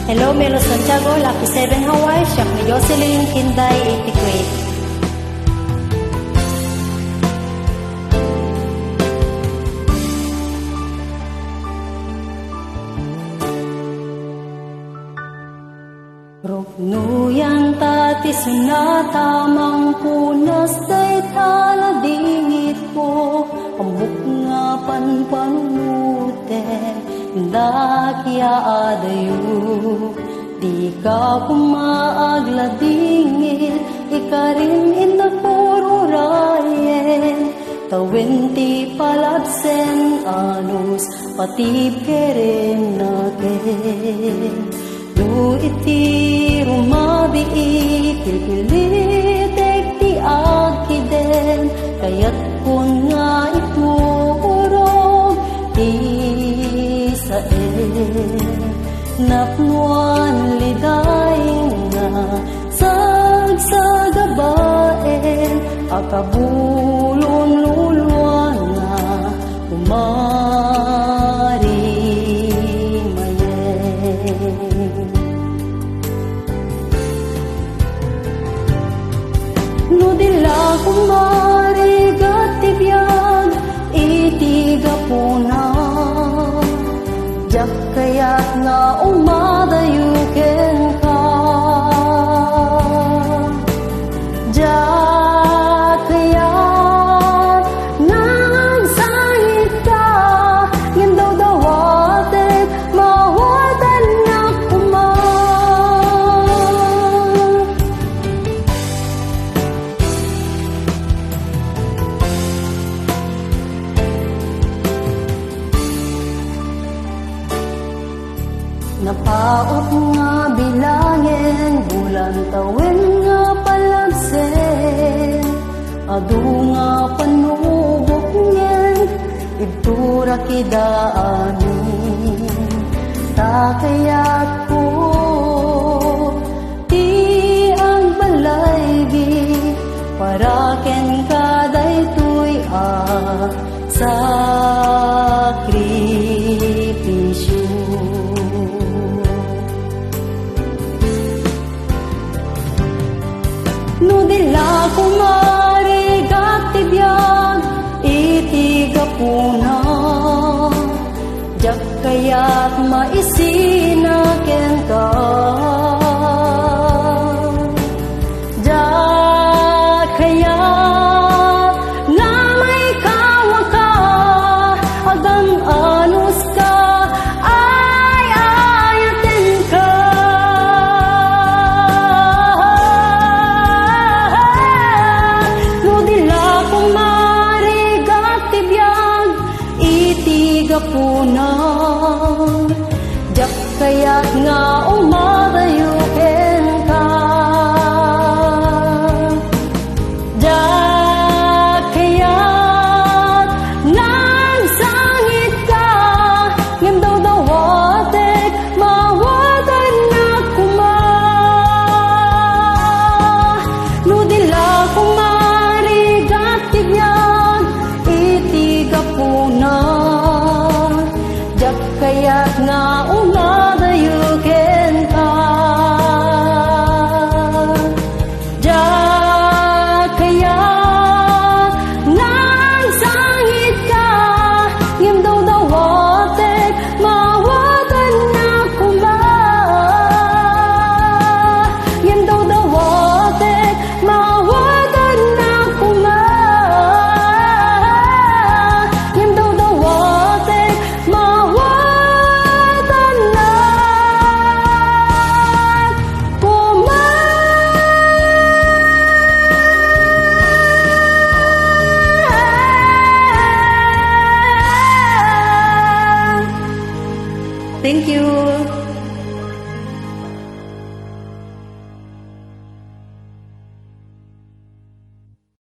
Hello, Melo Santiago, Lucky 7 Hawaii, siyak ni Jocelyn Kinday, 80th grade. Ruknuyan tati sunata mang punas day taladingit ko ambuk nga panpanute dakya adayo di ka pumaagladingit ikarin inakururayen tawenti palabsen anus pati keren naken nu iti rumabi pilpilit ti akiden kayat kun nga iturog ti saen napnuan lidaing nga sagsagabaen akabulon luluan nga umari nudila kumari gatibyan itigapuna jak kaya't nga umadayuken ka jak kaya't nagsangit ka yan daw dawatet mawatan nga napaot nga bilangin bulan tawin nga palagsen adu nga panubok nyen ibtura kidaanin takayat ko ti ang balaygi paraken kadaytoy sakripisyo nudila kumari gatibyan itigapuna jak kaya't maisinaken ka jak kaya't namay kawa ka agang anus ka ay ayaten ka gapunang jak kaya't nga umadayuken ka jak kaya't nagsangit ka ngem daw dawatek mawatan na kuma nudila kumari gatibyan itigapunang kaya't nga umadayuken ka jak kaya't nagsangit ka ngem daw dawatek mawatan na kuma ngem daw dawatek mawatan na kuma ngem daw dawatek thank you.